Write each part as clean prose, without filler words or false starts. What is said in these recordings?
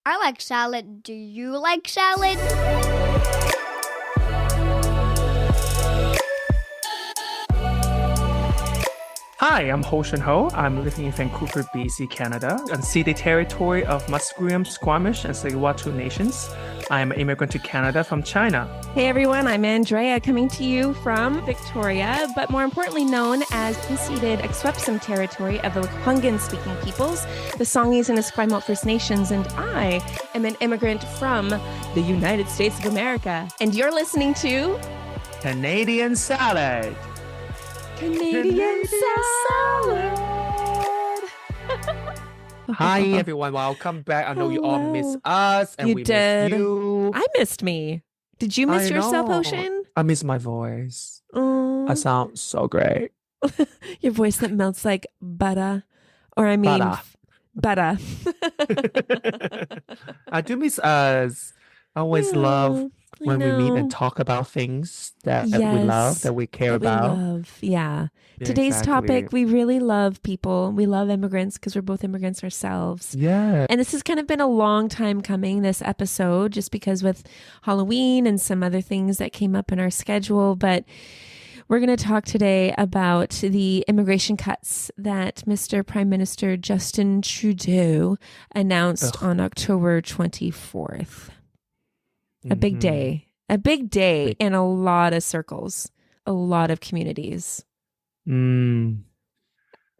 I like salad. Do you like salad? Hi, I'm Ho Shun Ho. I'm living in Vancouver, BC, Canada, unceded territory of Musqueam, Squamish, and Tsleil-Waututh nations. I'm an immigrant to Canada from China. Hey everyone, I'm Andrea coming to you from Victoria, but more importantly known as unceded Akwesasne territory of the Lekwungen-speaking peoples, the Songhees and Esquimalt First Nations, and I am an immigrant from the United States of America. And you're listening to Canadian Salad. Canadian Salad. Hi everyone, welcome back. I know you all miss Hello. us and You we did. miss you. I missed me. Did you miss I yourself, know. Ocean? I miss my voice. Oh, I sound so great. your voice that melts like butter. Or I mean, Butter. butter. I do miss us. I always love when we meet and talk about things that we love, that we care about. We love. Yeah. Yeah, Today's exactly. topic, we really love people. We love immigrants because we're both immigrants ourselves. Yeah. And this has kind of been a long time coming, this episode, just because with Halloween and some other things that came up in our schedule. But we're going to talk today about the immigration cuts that Mr. Prime Minister Justin Trudeau announced on October 24th. A big day. A big day in a lot of circles, a lot of communities. A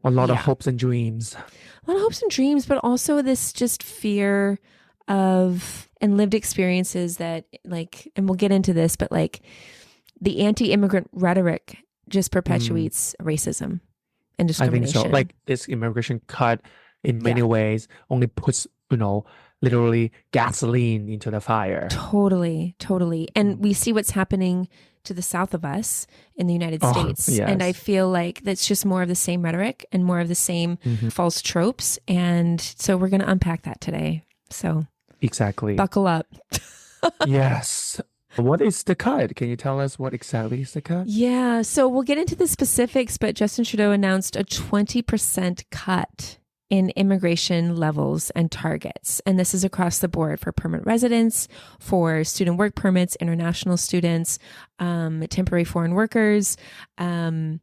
lot of hopes and dreams. A lot of hopes and dreams, but also this just fear of and lived experiences that, like, and we'll get into this, but like the anti-immigrant rhetoric just perpetuates racism and discrimination. I think so. Like this immigration cut in many ways only puts, literally gasoline into the fire. Totally. And we see what's happening to the south of us in the United States. Yes. And I feel like that's just more of the same rhetoric and more of the same false tropes. And so we're going to unpack that today. So Exactly. buckle up. Yes. What is the cut? Can you tell us what exactly is the cut? Yeah. So we'll get into the specifics, but Justin Trudeau announced a 20% cut in immigration levels and targets. And this is across the board for permanent residents, for student work permits, international students, temporary foreign workers. There's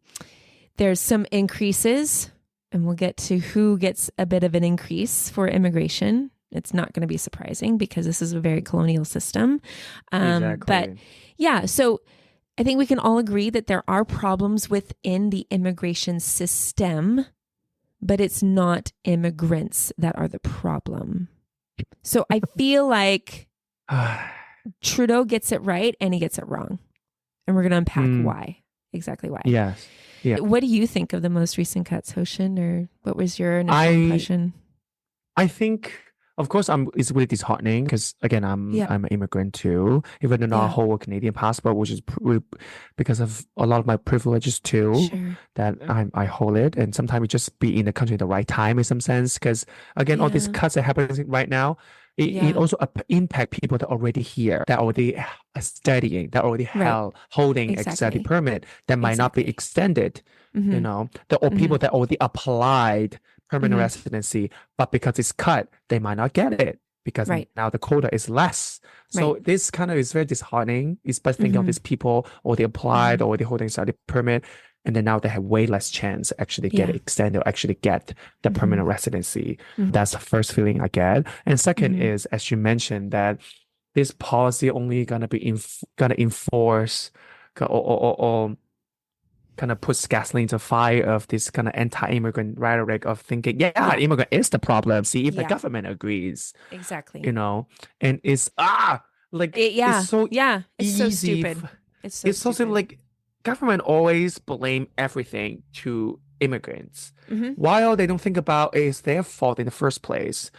some increases, and we'll get to who gets a bit of an increase for immigration. It's not going to be surprising because this is a very colonial system. Exactly. But yeah, so I think we can all agree that there are problems within the immigration system, but it's not immigrants that are the problem. So I feel like Trudeau gets it right and he gets it wrong. And we're going to unpack why, exactly why. Yes. Yeah. What do you think of the most recent cuts, Hoshin, or what was your initial impression? I think, of course, it's really disheartening because, again, I'm an immigrant too, even though not a whole Canadian passport, which is because of a lot of my privileges too, that I hold it. And sometimes it just be in the country at the right time in some sense. Because, again, all these cuts that are happening right now, it also impact people that are already here, that are already studying, that already holding a study permit that might not be extended, or people that already applied permanent residency, but because it's cut, they might not get it because now the quota is less. So this kind of is very disheartening, especially thinking of these people already applied, already holding study permit, and then now they have way less chance to actually get it extended or actually get the permanent residency. That's the first feeling I get. And second is, as you mentioned, that this policy only gonna be gonna enforce or kind of puts gasoline to fire of this kind of anti-immigrant rhetoric of thinking, immigrant is the problem. See if the government agrees. Exactly. And it's it's so it's so stupid. It's so stupid. Like government always blame everything to immigrants, while they don't think about it's their fault in the first place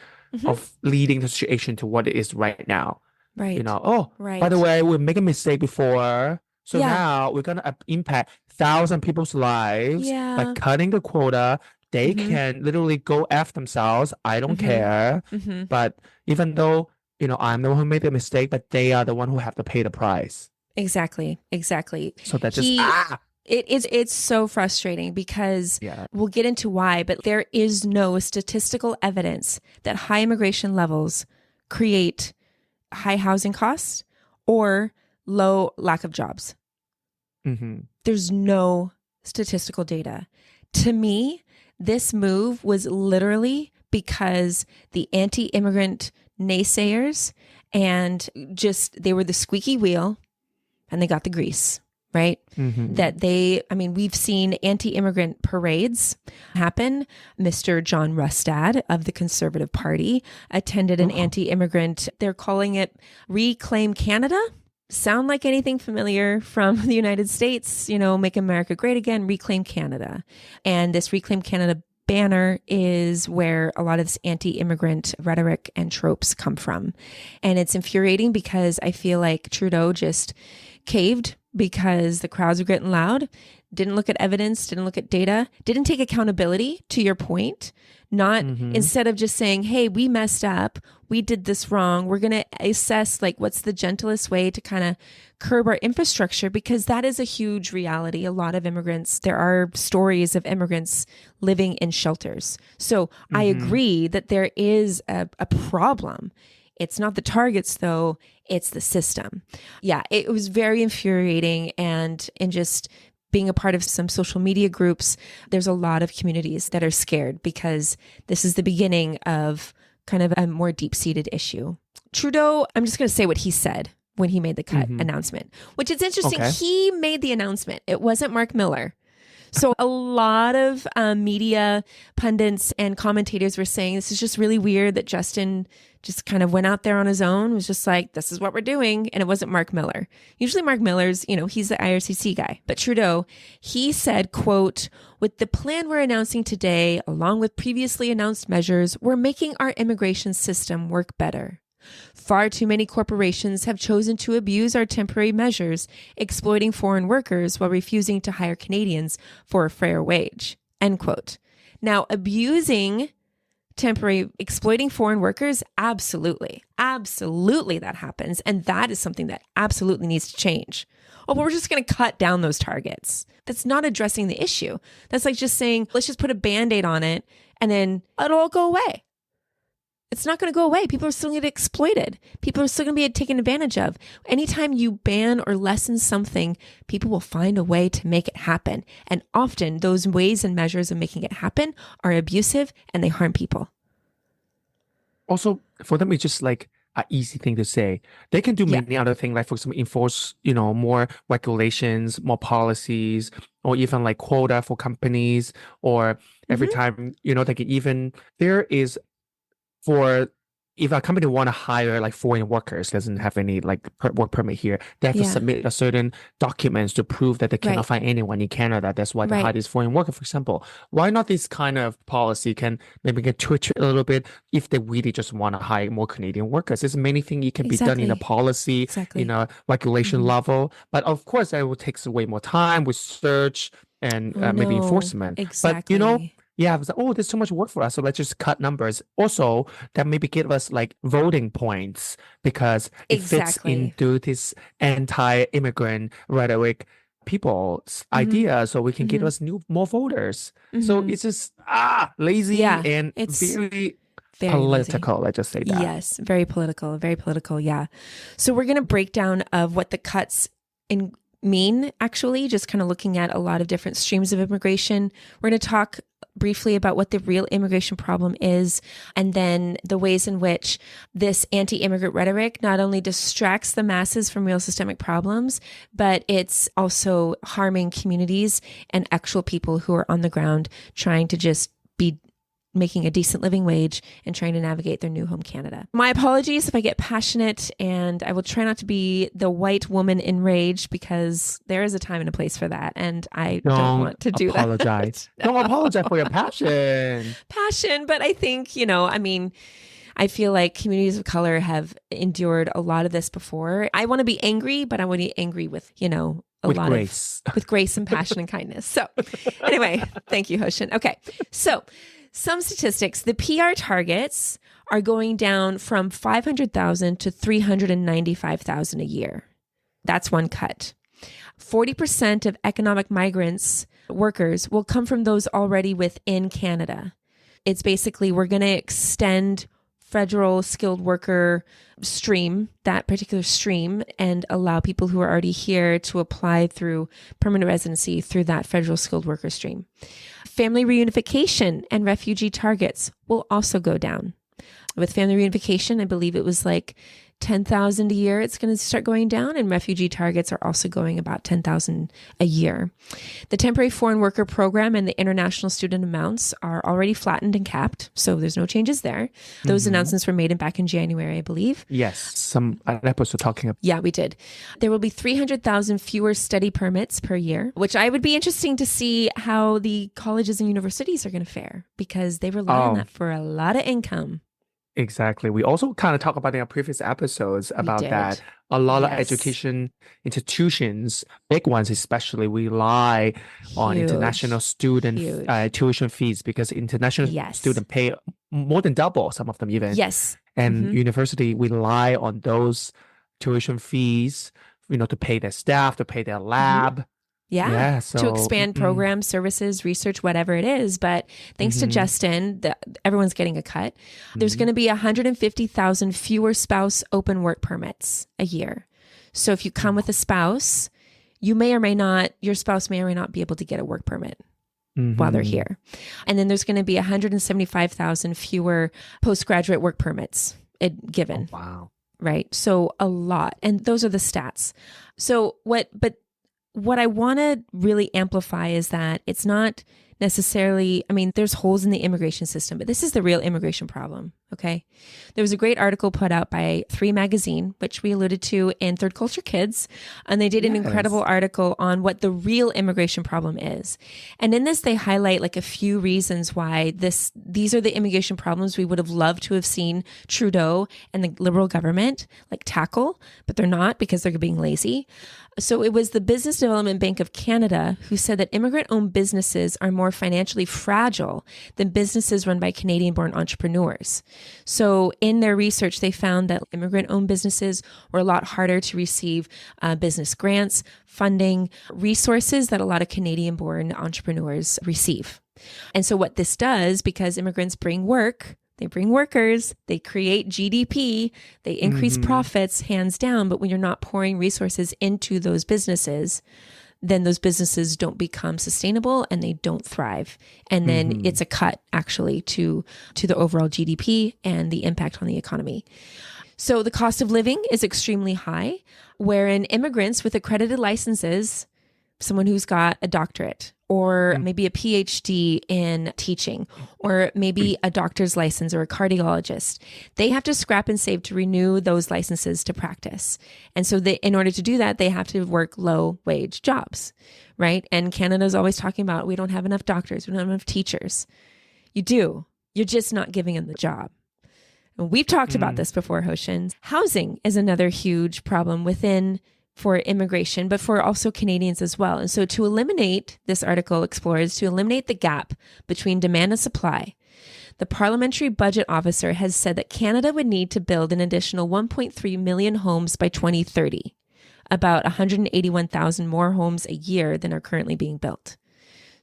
of leading the situation to what it is right now. Right. By the way, we make a mistake before. So now we're going to impact 1,000 people's lives by cutting the quota. They can literally go F themselves. I don't care. But even though, I'm the one who made the mistake, but they are the one who have to pay the price. Exactly. So that just, It's so frustrating because we'll get into why, but there is no statistical evidence that high immigration levels create high housing costs or low lack of jobs. Mm-hmm. There's no statistical data. To me, this move was literally because the anti-immigrant naysayers and just they were the squeaky wheel and they got the grease, right? Mm-hmm. We've seen anti-immigrant parades happen. Mr. John Rustad of the Conservative Party attended an anti-immigrant, they're calling it Reclaim Canada. Sound like anything familiar from the United States, Make America Great Again, Reclaim Canada. And this Reclaim Canada banner is where a lot of this anti-immigrant rhetoric and tropes come from. And it's infuriating because I feel like Trudeau just caved because the crowds were getting loud, didn't look at evidence, didn't look at data, didn't take accountability, to your point, not instead of just saying, hey, we messed up, we did this wrong, we're going to assess what's the gentlest way to kind of curb our infrastructure, because that is a huge reality. A lot of immigrants, there are stories of immigrants living in shelters. So I agree that there is a problem. It's not the targets, though. It's the system. Yeah, it was very infuriating. And in just being a part of some social media groups, there's a lot of communities that are scared because this is the beginning of kind of a more deep-seated issue. Trudeau, I'm just going to say what he said when he made the cut announcement, which is interesting. Okay. He made the announcement. It wasn't Mark Miller. So a lot of media pundits and commentators were saying this is just really weird that Justin just kind of went out there on his own, was just like, this is what we're doing. And it wasn't Mark Miller. Usually Mark Miller's, he's the IRCC guy. But Trudeau, he said, quote, with the plan we're announcing today, along with previously announced measures, we're making our immigration system work better. Far too many corporations have chosen to abuse our temporary measures, exploiting foreign workers while refusing to hire Canadians for a fair wage. End quote. Now, abusing exploiting foreign workers, absolutely that happens. And that is something that absolutely needs to change. Oh, but we're just going to cut down those targets. That's not addressing the issue. That's like just saying, let's just put a Band-Aid on it and then it'll all go away. It's not going to go away. People are still going to get exploited. People are still going to be taken advantage of. Anytime you ban or lessen something, people will find a way to make it happen. And often those ways and measures of making it happen are abusive and they harm people. Also, for them, it's just like an easy thing to say. They can do many other things, like for example, enforce, more regulations, more policies, or even like quota for companies, or every time, they can even, there is for if a company want to hire like foreign workers, doesn't have any like work permit here, they have to submit a certain documents to prove that they cannot find anyone in Canada. That's why they hire this foreign worker, for example. Why not this kind of policy can maybe get twitch a little bit if they really just want to hire more Canadian workers? There's many things it can be done in a policy, in a regulation level. But of course, that will take way more time, research, and maybe enforcement. Exactly. But I was like, there's too much work for us, so let's just cut numbers. Also, that maybe give us like voting points because it fits into this anti-immigrant rhetoric people's idea, so we can give us more voters. So it's just lazy and it's very political. Let's just say that. Yes, very political. Yeah. So we're going to break down of what the cuts mean, actually, just kind of looking at a lot of different streams of immigration. We're going to talk briefly about what the real immigration problem is, and then the ways in which this anti-immigrant rhetoric not only distracts the masses from real systemic problems, but it's also harming communities and actual people who are on the ground trying to just be making a decent living wage and trying to navigate their new home Canada. My apologies if I get passionate, and I will try not to be the white woman enraged, because there is a time and a place for that, and I don't want to do that. Don't apologize for your passion. But I think, I feel like communities of color have endured a lot of this before. I want to be angry, but I want to be angry with, with grace and passion and kindness. So anyway, thank you, Hoshin. Okay. So some statistics, the PR targets are going down from 500,000 to 395,000 a year. That's one cut. 40% of economic migrants, workers, will come from those already within Canada. It's basically, we're going to extend federal skilled worker stream, that particular stream, and allow people who are already here to apply through permanent residency through that federal skilled worker stream. Family reunification and refugee targets will also go down. With family reunification, I believe it was like 10,000 a year. It's going to start going down, and refugee targets are also going about 10,000 a year. The temporary foreign worker program and the international student amounts are already flattened and capped, so there's no changes there. Those announcements were made back in January, I believe. Yes, some episode talking about. Yeah, we did. There will be 300,000 fewer study permits per year, which I would be interesting to see how the colleges and universities are going to fare, because they rely on that for a lot of income. Exactly. We also kind of talked about in our previous episodes about that. A lot of education institutions, big ones especially, rely on international student tuition fees, because international students pay more than double, some of them even. Yes. And university rely on those tuition fees, to pay their staff, to pay their lab. Yeah, to expand programs, services, research, whatever it is. But thanks to Justin, everyone's getting a cut. There's going to be 150,000 fewer spouse open work permits a year. So if you come with a spouse, your spouse may or may not be able to get a work permit while they're here. And then there's going to be 175,000 fewer postgraduate work permits given. Oh, wow. Right? So a lot. And those are the stats. So what I want to really amplify is that it's not necessarily, there's holes in the immigration system, but this is the real immigration problem, okay? There was a great article put out by 3 Magazine, which we alluded to in Third Culture Kids, and they did an incredible article on what the real immigration problem is. And in this, they highlight like a few reasons why these are the immigration problems we would have loved to have seen Trudeau and the Liberal government like tackle, but they're not, because they're being lazy. So it was the Business Development Bank of Canada who said that immigrant-owned businesses are more financially fragile than businesses run by Canadian-born entrepreneurs. So in their research, they found that immigrant-owned businesses were a lot harder to receive business grants, funding, resources that a lot of Canadian-born entrepreneurs receive. And so what this does, because immigrants bring work, they bring workers, they create GDP, they increase profits hands down. But when you're not pouring resources into those businesses, then those businesses don't become sustainable and they don't thrive. And then it's a cut actually to the overall GDP and the impact on the economy. So the cost of living is extremely high, wherein immigrants with accredited licenses, someone who's got a doctorate, or maybe a PhD in teaching, or maybe a doctor's license or a cardiologist, they have to scrap and save to renew those licenses to practice. And so in order to do that, they have to work low wage jobs, right? And Canada's always talking about, we don't have enough doctors, we don't have enough teachers. You do. You're just not giving them the job. And we've talked about this before, Hoshin. Housing is another huge problem for immigration, but for also Canadians as well. And so to eliminate, this article explores, to eliminate the gap between demand and supply, the Parliamentary Budget Officer has said that Canada would need to build an additional 1.3 million homes by 2030, about 181,000 more homes a year than are currently being built.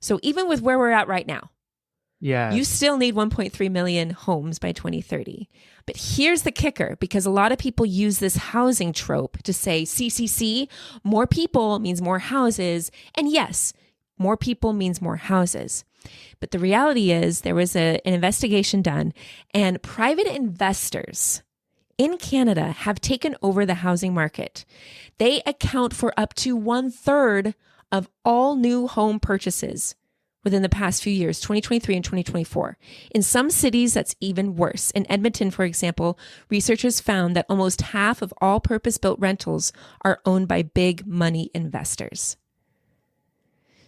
So even with where we're at right now, you still need 1.3 million homes by 2030. But here's the kicker, because a lot of people use this housing trope to say, CCC, more people means more houses. And yes, more people means more houses. But the reality is there was an investigation done, and private investors in Canada have taken over the housing market. They account for up to 1/3 of all new home purchases within the past few years, 2023 and 2024. In some cities, that's even worse. In Edmonton, for example, researchers found that almost half of all purpose-built rentals are owned by big money investors.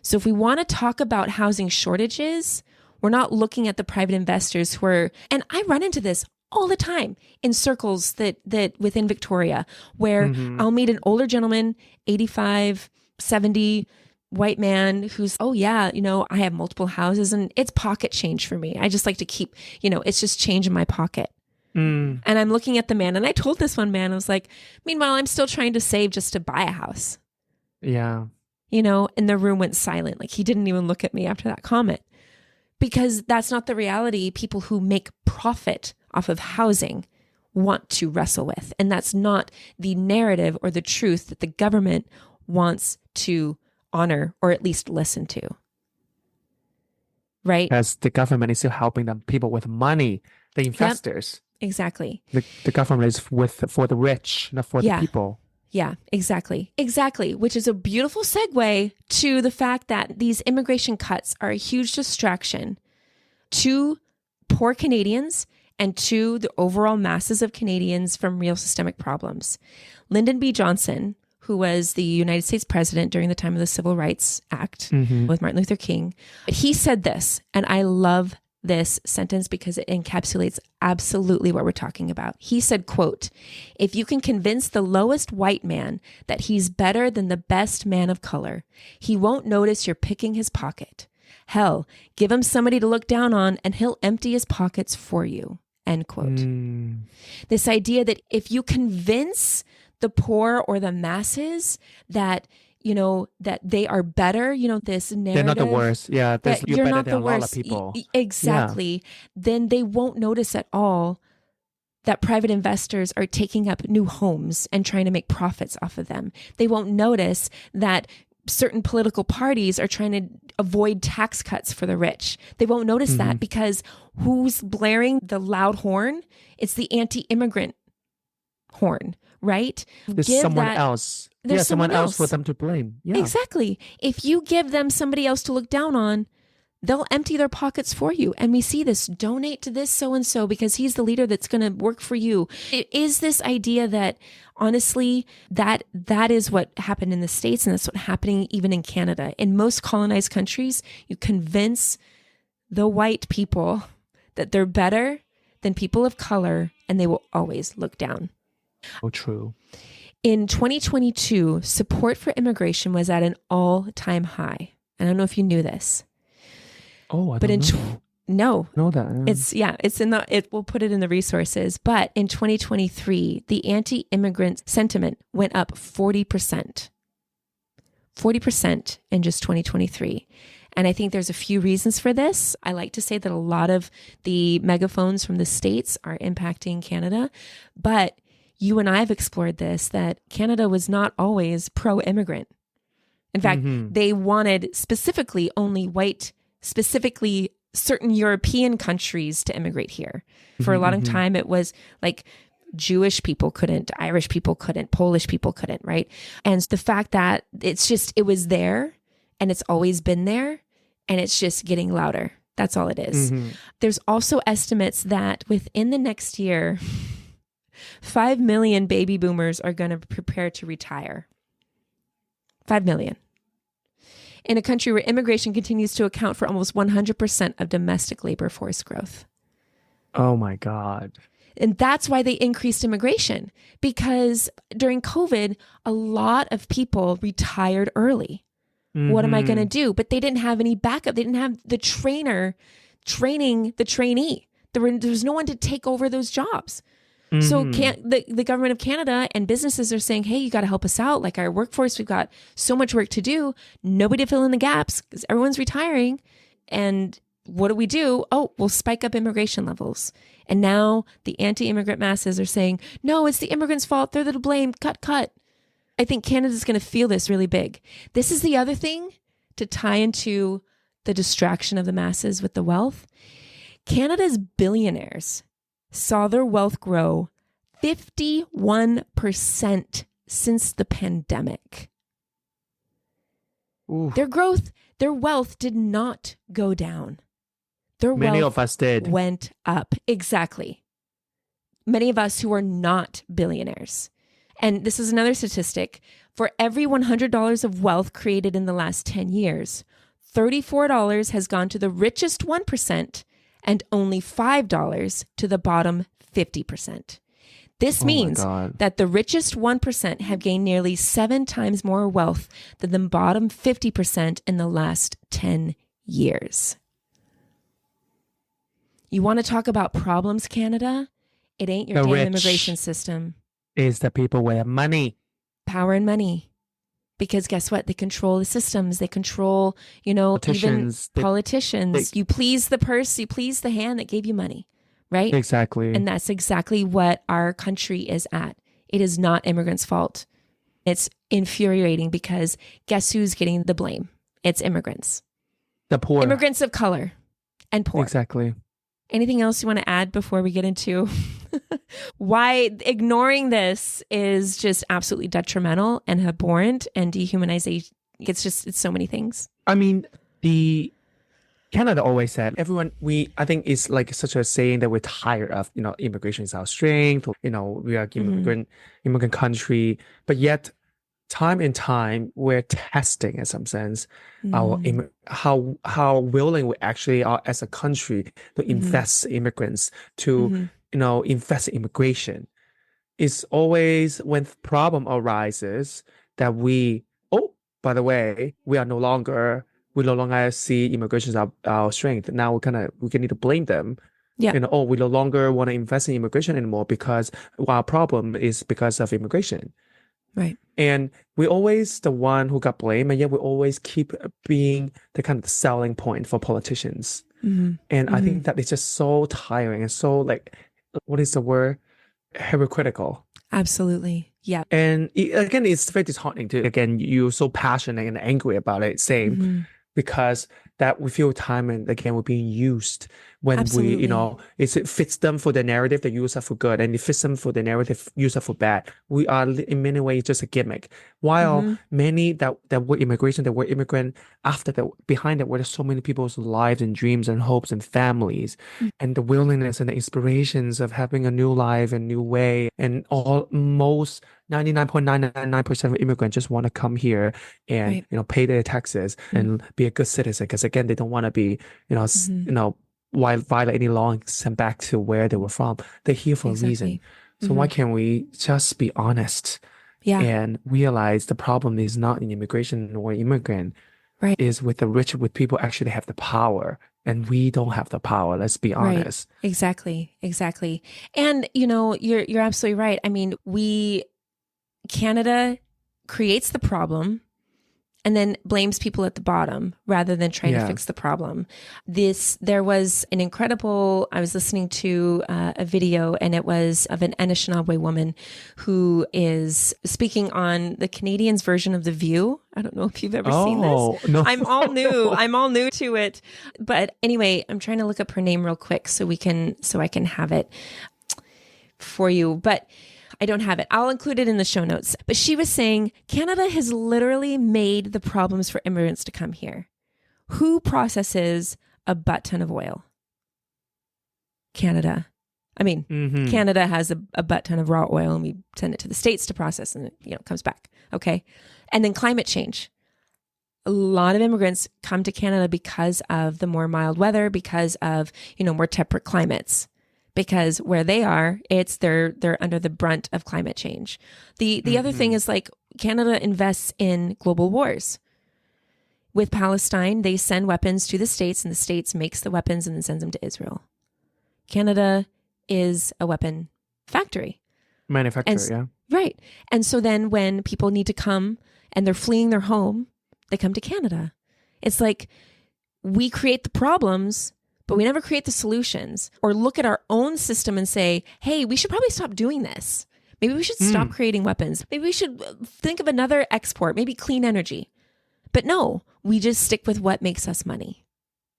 So if we want to talk about housing shortages, we're not looking at the private investors who are, and I run into this all the time in circles that within Victoria, where I'll meet an older gentleman, 85, 70, white man who's, I have multiple houses and it's pocket change for me. I just like to keep, it's just change in my pocket. And I'm looking at the man, and I told this one man, I was like, meanwhile, I'm still trying to save just to buy a house. Yeah. And the room went silent. Like, he didn't even look at me after that comment, because that's not the reality. People who make profit off of housing want to wrestle with. And that's not the narrative or the truth that the government wants to honor or at least listen to. Right? Because the government is still helping them, people with money, the investors. Yep, exactly. The government is for the rich, not for the people. Yeah, exactly. Exactly. Which is a beautiful segue to the fact that these immigration cuts are a huge distraction to poor Canadians and to the overall masses of Canadians from real systemic problems. Lyndon B. Johnson, who was the United States president during the time of the Civil Rights Act with Martin Luther King, he said this, and I love this sentence because it encapsulates absolutely what we're talking about. He said, quote, "If you can convince the lowest white man that he's better than the best man of color, he won't notice you're picking his pocket. Hell, give him somebody to look down on and he'll empty his pockets for you." End quote. This idea that if you convince the poor or the masses that, you know, that they are better, you know, this narrative. They're not the worst. Yeah, you're better not than the a lot of worst. people. Exactly. Yeah. Then they won't notice at all that private investors are taking up new homes and trying to make profits off of them. They won't notice that certain political parties are trying to avoid tax cuts for the rich. They won't notice that because who's blaring the loud horn? It's the anti-immigrant horn, right? There's someone else. There's someone else for them to blame. Yeah. Exactly. If you give them somebody else to look down on, they'll empty their pockets for you. And we see this, donate to this so-and-so because he's the leader that's going to work for you. It is this idea that, honestly, that is what happened in the States, and that's what's happening even in Canada. In most colonized countries, you convince the white people that they're better than people of color, and they will always look down. Oh, true. In 2022, support for immigration was at an all-time high. I don't know if you knew this. Oh, I don't know. No. Know that. We'll put it in the resources. But in 2023, the anti-immigrant sentiment went up 40%. 40% in just 2023. And I think there's a few reasons for this. I like to say that a lot of the megaphones from the States are impacting Canada, but you and I have explored this, that Canada was not always pro-immigrant. In fact, they wanted specifically only white, specifically certain European countries to immigrate here. For a long time, it was like Jewish people couldn't, Irish people couldn't, Polish people couldn't, right? And the fact that it was there and it's always been there and it's just getting louder. That's all it is. There's also estimates that within the next year, 5 million baby boomers are going to prepare to retire. 5 million. In a country where immigration continues to account for almost 100% of domestic labor force growth. Oh my God. And that's why they increased immigration, because during COVID, a lot of people retired early. What am I going to do? But they didn't have any backup. They didn't have the trainer training the trainee. There was no one to take over those jobs. So the government of Canada and businesses are saying, hey, you got to help us out. Like our workforce, we've got so much work to do. Nobody to fill in the gaps because everyone's retiring. And what do we do? Oh, we'll spike up immigration levels. And now the anti-immigrant masses are saying, no, it's the immigrants' fault. They're to blame. Cut. I think Canada's going to feel this really big. This is the other thing to tie into the distraction of the masses with the wealth. Canada's billionaires saw their wealth grow 51% since the pandemic. Ooh. Their wealth did not go down. Many of us did. Went up. Exactly. Many of us who are not billionaires. And this is another statistic. For every $100 of wealth created in the last 10 years, $34 has gone to the richest 1%, and only $5 to the bottom 50%. This means that the richest 1% have gained nearly 7 times more wealth than the bottom 50% in the last 10 years. You want to talk about problems, Canada? It ain't your damn immigration system. It's the people with money. Power and money. Because guess what? They control the systems. They control, even politicians. You please the purse, you please the hand that gave you money, right? Exactly. And that's exactly what our country is at. It is not immigrants' fault. It's infuriating because guess who's getting the blame? It's immigrants. The poor. Immigrants of color and poor. Exactly. Anything else you want to add before we get into why ignoring this is just absolutely detrimental and abhorrent and dehumanization? It's so many things. I mean, Canada always said, I think it's like such a saying that we're tired of, immigration is our strength, we are immigrant country, but yet time and time we're testing in some sense how willing we actually are as a country to invest immigrants, to invest in immigration. It's always when problem arises that by the way, we no longer see immigration as our strength. Now we can need to blame them. Yeah. We no longer want to invest in immigration anymore because our problem is because of immigration. Right. And we're always the one who got blamed, and yet we always keep being the kind of selling point for politicians. And I think that it's just so tiring and so what is the word? Hypocritical. Absolutely. Yeah. And again, it's very disheartening too. Again, you're so passionate and angry about it. Same. Because that we feel time and again we're being used when Absolutely. It fits them for the narrative, they use that for good, and it fits them for the narrative, use that for bad. We are in many ways just a gimmick. While many that were immigration, that were immigrant, behind that were there so many people's lives and dreams and hopes and families, and the willingness and the inspirations of having a new life and new way, and most 99.999% of immigrants just want to come here and pay their taxes and be a good citizen, because again they don't want to be violate any law and sent back to where they were from. They're here for a reason. So why can't we just be honest and realize the problem is not in immigration or immigrant, is with the rich, with people actually have the power. And we don't have the power. Let's be honest. Right. Exactly. And you're absolutely right. I mean, Canada creates the problem and then blames people at the bottom rather than trying to fix the problem. There was an incredible, I was listening to a video, and it was of an Anishinaabe woman who is speaking on the Canadians' version of The View. I don't know if you've ever seen this. No. I'm all new to it. But anyway, I'm trying to look up her name real quick so I can have it for you. But I don't have it. I'll include it in the show notes. But she was saying Canada has literally made the problems for immigrants to come here. Who processes a butt ton of oil? Canada. I mean, Canada has a butt ton of raw oil, and we send it to the States to process, and it comes back. Okay. And then climate change. A lot of immigrants come to Canada because of the more mild weather, because of, more temperate climates. Because where they are, they're under the brunt of climate change. The other thing is Canada invests in global wars. With Palestine, they send weapons to the States, and the States makes the weapons and then sends them to Israel. Canada is a weapon factory. Manufacturer, Right. And so then when people need to come and they're fleeing their home, they come to Canada. It's like we create the problems, but we never create the solutions or look at our own system and say, hey, we should probably stop doing this. Maybe we should stop creating weapons. Maybe we should think of another export, maybe clean energy. But no, we just stick with what makes us money.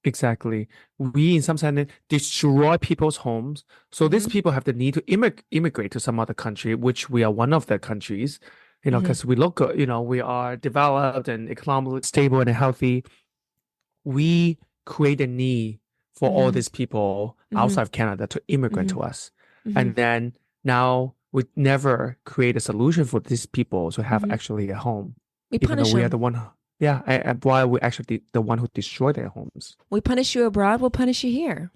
Exactly. We, in some sense, destroy people's homes. So these people have the need to immigrate to some other country, which we are one of the countries, because we look, we are developed and economically stable and healthy. We create a need for all these people outside of Canada to immigrate to us. And then now we never create a solution for these people to have actually a home. We punish them. We are the one, and while we're actually the one who destroy their homes. We punish you abroad, we'll punish you here.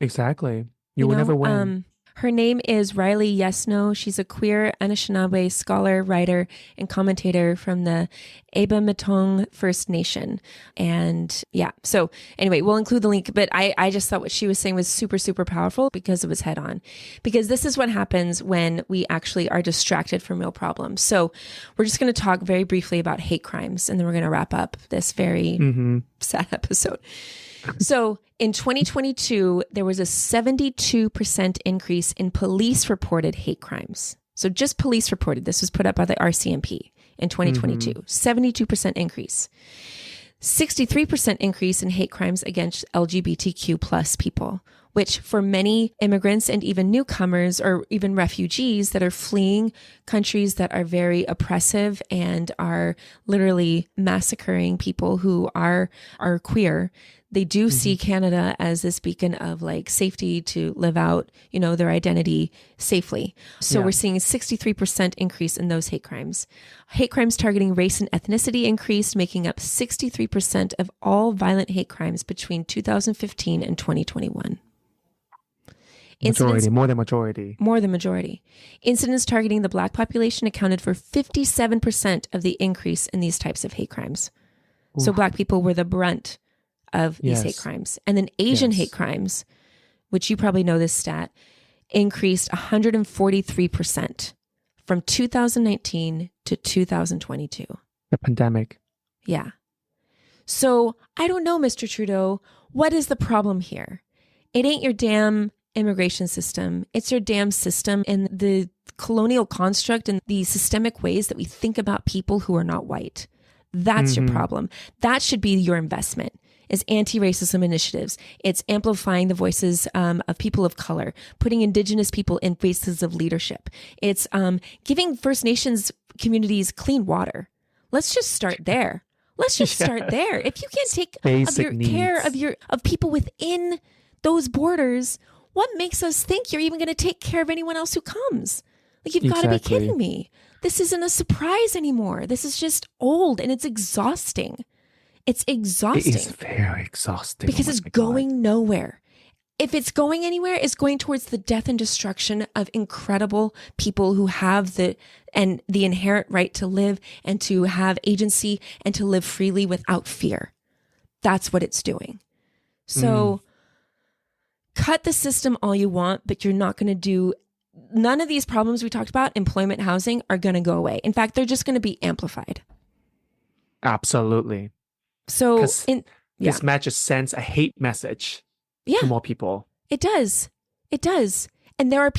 Exactly. You will never win. Her name is Riley Yesno. She's a queer Anishinaabe scholar, writer, and commentator from the Abematong First Nation. And so anyway, we'll include the link, but I just thought what she was saying was super, super powerful because it was head on. Because this is what happens when we actually are distracted from real problems. So we're just going to talk very briefly about hate crimes, and then we're going to wrap up this very sad episode. So in 2022, there was a 72% increase in police reported hate crimes. So just police reported. This was put up by the RCMP in 2022. 72% increase. 63% increase in hate crimes against LGBTQ plus people, which for many immigrants and even newcomers or even refugees that are fleeing countries that are very oppressive and are literally massacring people who are queer, they do see Canada as this beacon of like safety to live out, you know, their identity safely. So we're seeing a 63% increase in those hate crimes. Hate crimes targeting race and ethnicity increased, making up 63% of all violent hate crimes between 2015 and 2021. More than majority. Incidents targeting the Black population accounted for 57% of the increase in these types of hate crimes. Ooh. So Black people were the brunt of these hate crimes. And then Asian hate crimes, which you probably know this stat, increased 143% from 2019 to 2022. The pandemic. Yeah. So I don't know, Mr. Trudeau, what is the problem here? It ain't your damn immigration system. It's your damn system and the colonial construct and the systemic ways that we think about people who are not white. That's your problem. That should be your investment. Is anti-racism initiatives. It's amplifying the voices of people of color, putting Indigenous people in places of leadership. It's giving First Nations communities clean water. Let's just start there. Let's just start there. If you can't take care of people within those borders, what makes us think you're even going to take care of anyone else who comes? Like, you've got to be kidding me. This isn't a surprise anymore. This is just old and it's exhausting. It's exhausting. It is very exhausting. Because it's going nowhere. If it's going anywhere, it's going towards the death and destruction of incredible people who have the inherent right to live and to have agency and to live freely without fear. That's what it's doing. So cut the system all you want, but you're not going to do none of these problems we talked about, employment, housing, are going to go away. In fact, they're just going to be amplified. Absolutely. So this message sends a hate message to more people. It does. And there are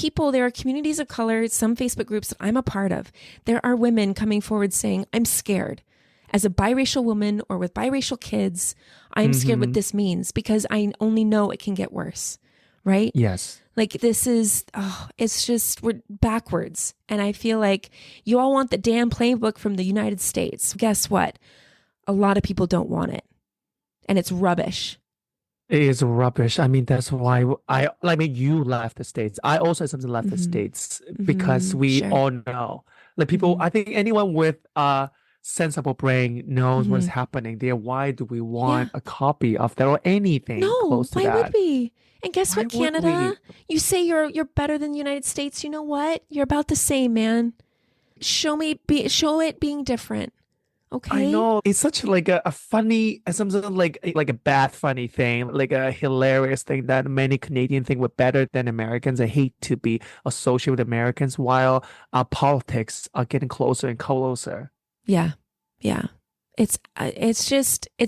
communities of color, some Facebook groups that I'm a part of. There are women coming forward saying, I'm scared. As a biracial woman or with biracial kids, I'm scared what this means because I only know it can get worse. Right? Yes. Like this is, it's just, we're backwards. And I feel like you all want the damn playbook from the United States. Guess what? A lot of people don't want it. And it's rubbish. It is rubbish. I mean, that's why you left the States. I also sometimes left the States because we all know. Like people, I think anyone with a sensible brain knows what's happening there. Why do we want a copy of that or anything close to that? Why would we? And guess what, Canada? You say you're better than the United States. You know what? You're about the same, man. Show it being different. Okay. I know it's such like a funny, sometimes like a bad funny thing, like a hilarious thing that many Canadians think we're better than Americans. I hate to be associated with Americans while our politics are getting closer and closer. Yeah. It's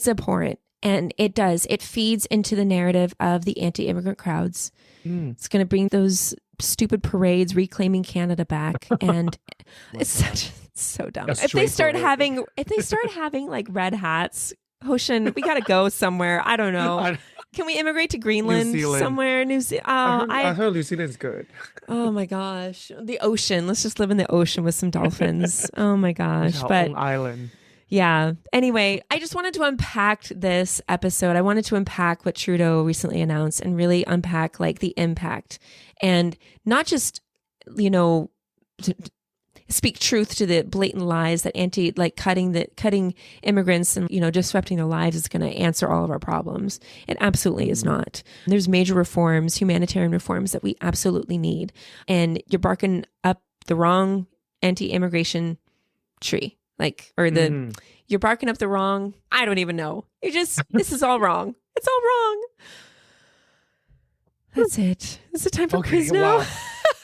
abhorrent, and it feeds into the narrative of the anti-immigrant crowds. It's going to bring those stupid parades reclaiming Canada back, and it's so dumb. If they start having like red hats, Hoshin, we gotta go somewhere. I don't know. Can we immigrate to Greenland somewhere? New Zealand. I heard New Zealand's good. Oh my gosh, the ocean. Let's just live in the ocean with some dolphins. Oh my gosh, but own island. Yeah. Anyway, I just wanted to unpack this episode. I wanted to unpack what Trudeau recently announced and really unpack like the impact, and not just speak truth to the blatant lies that cutting immigrants and, disrupting their lives is going to answer all of our problems. It absolutely is not. There's major reforms, humanitarian reforms that we absolutely need. And you're barking up the wrong anti-immigration tree, you're barking up the wrong, I don't even know. This is all wrong. It's all wrong. That's it. Is it time for quiz now? Wow.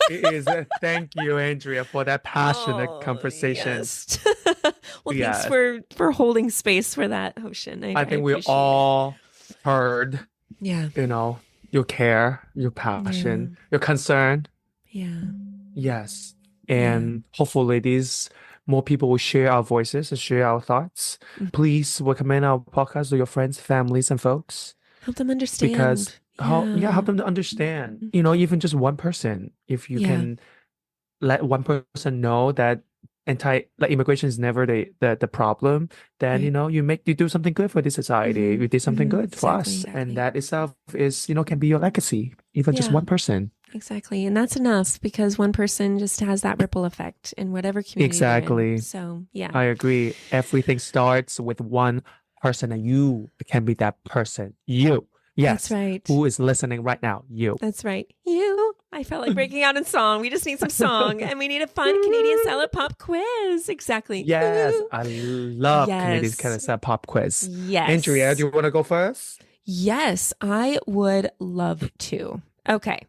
It is. Thank you, Andrea, for that passionate conversation. Yes. Well, thanks for holding space for that, Hoshin. I think we all heard, Yeah. your care, your passion, your concern. Yeah. Yes. And hopefully these more people will share our voices and share our thoughts. Please recommend our podcast to your friends, families, and folks. Help them understand. Because help them to understand. Even just one person, if you can let one person know that immigration is never the problem, then you do something good for this society. You did something good for us, and that itself is can be your legacy. Even just one person. Exactly. And that's enough, because one person just has that ripple effect in whatever community exactly you're in. So I agree. Everything starts with one person, and you can be that person. You. Yes. That's right. Who is listening right now? You. That's right. You. I felt like breaking out in song. We just need some song, and we need a fun Canadian salad pop quiz. Exactly. Yes. I love Canadian salad pop quiz. Yes. Andrea, do you want to go first? Yes, I would love to. Okay.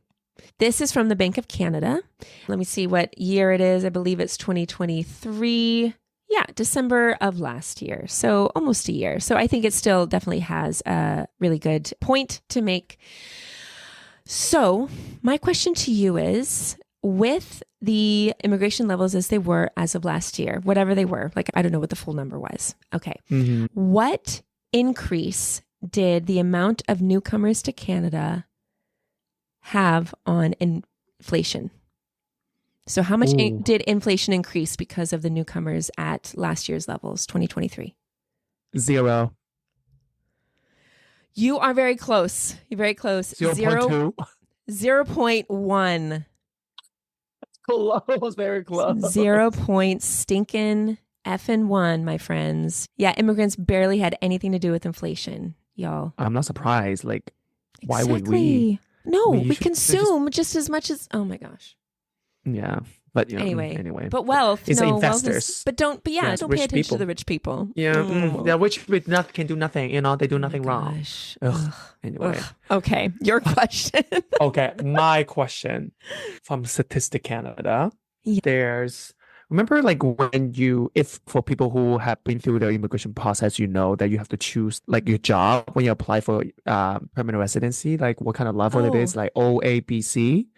This is from the Bank of Canada. Let me see what year it is. I believe it's 2023. Yeah, December of last year. So almost a year. So I think it still definitely has a really good point to make. So my question to you is, with the immigration levels as they were as of last year, whatever they were, like I don't know what the full number was. Okay. What increase did the amount of newcomers to Canada have on inflation? So how much did inflation increase because of the newcomers at last year's levels, 2023? 0. You are very close. You're very close. 0.2. 0.1. Close, very close. 0 point stinking effing 1, my friends. Yeah, immigrants barely had anything to do with inflation, y'all. I'm not surprised. Like, why would we? No, we consume just as much as, oh my gosh. Yeah. But anyway. But wealth, it's investors. Don't pay attention to the rich people. Yeah. The rich people can do nothing. They do nothing wrong. Ugh. Anyway. Ugh. Okay. Your question. Okay. My question from Statistic Canada. Yeah. Remember, like, if for people who have been through the immigration process, that you have to choose like your job when you apply for permanent residency, like what kind of level it is, like O, A, B, C.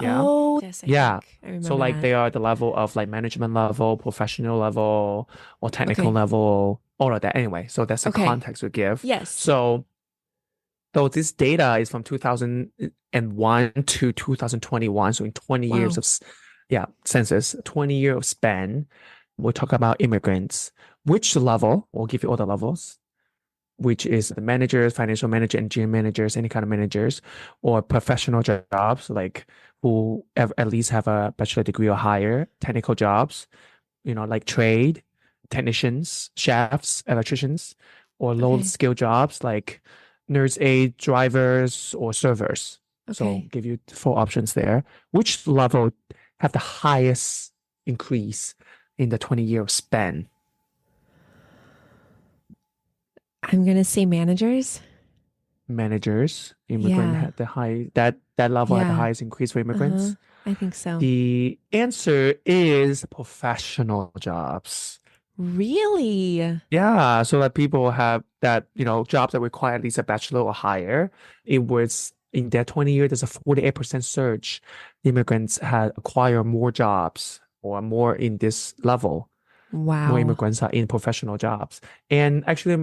Yeah. Oh, yes, I remember so like that. they are the level of like management level, professional level, or technical level, all of that. Anyway, so that's the context we give. Yes. So this data is from 2001 to 2021. So in 20 years of census, 20 years of span, we'll talk about immigrants. Which level? We'll give you all the levels, which is the managers, financial manager, engineering managers, any kind of managers, or professional jobs, like who at least have a bachelor degree or higher, technical jobs, like trade, technicians, chefs, electricians, or low skill jobs like nurse aid, drivers, or servers. So give you 4 options there. Which level have the highest increase in the 20-year span? I'm going to say managers. Immigrant had the high, that level had the highest increase for immigrants. I think so. The answer is professional jobs. Really? Yeah. So that people have that, jobs that require at least a bachelor or higher. It was in that 20 years, there's a 48% surge. Immigrants had acquired more jobs or more in this level. Wow. More immigrants are in professional jobs. And actually,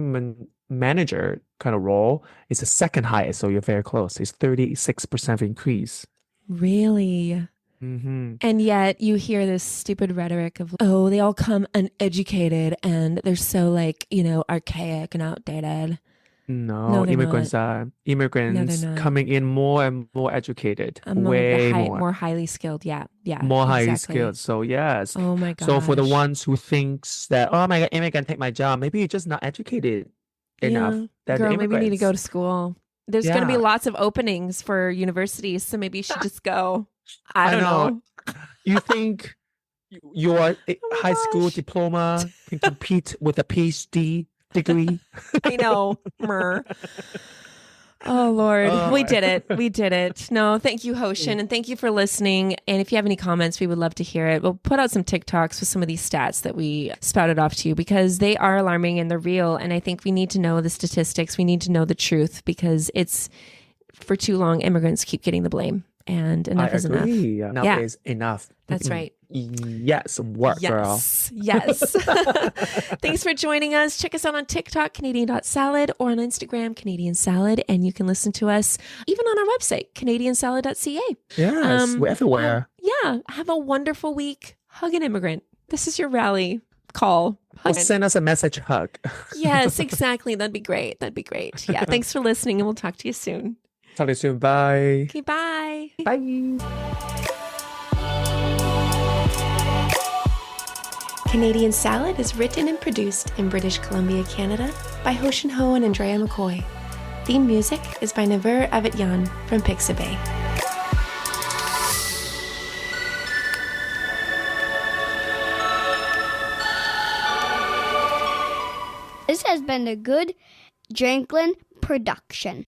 manager kind of role is the second highest. So you're very close. It's 36% increase. Really? Mm-hmm. And yet you hear this stupid rhetoric of, oh, they all come uneducated and they're so archaic and outdated. No, immigrants are coming in more and more educated, way more. More highly skilled. Yeah. More highly skilled. So yes. Oh my gosh. So for the ones who thinks that, oh my God, immigrant take my job, maybe you're just not educated enough. Girl, maybe you need to go to school. There's going to be lots of openings for universities, so maybe you should just go. I don't know. You think your high school diploma can compete with a PhD degree? I know. Oh, Lord. We did it. We did it. No, thank you, Hoshin. And thank you for listening. And if you have any comments, we would love to hear it. We'll put out some TikToks with some of these stats that we spouted off to you because they are alarming and they're real. And I think we need to know the statistics. We need to know the truth because it's for too long, immigrants keep getting the blame. And enough is enough. Enough is enough. That's right. Yes, work, girl. Yes. Thanks for joining us. Check us out on TikTok, Canadian.salad, or on Instagram, Canadian Salad. And you can listen to us even on our website, canadiansalad.ca. Yes, we're everywhere. Yeah. Have a wonderful week. Hug an immigrant. This is your rally call. Or send us a message hug. Yes, exactly. That'd be great. That'd be great. Yeah. Thanks for listening, and we'll talk to you soon. Talk to you soon. Bye. Okay, bye. Bye. Canadian Salad is written and produced in British Columbia, Canada by Hoshin Ho and Andrea McCoy. Theme music is by Naver Avidyan from Pixabay. This has been a good Drinklin production.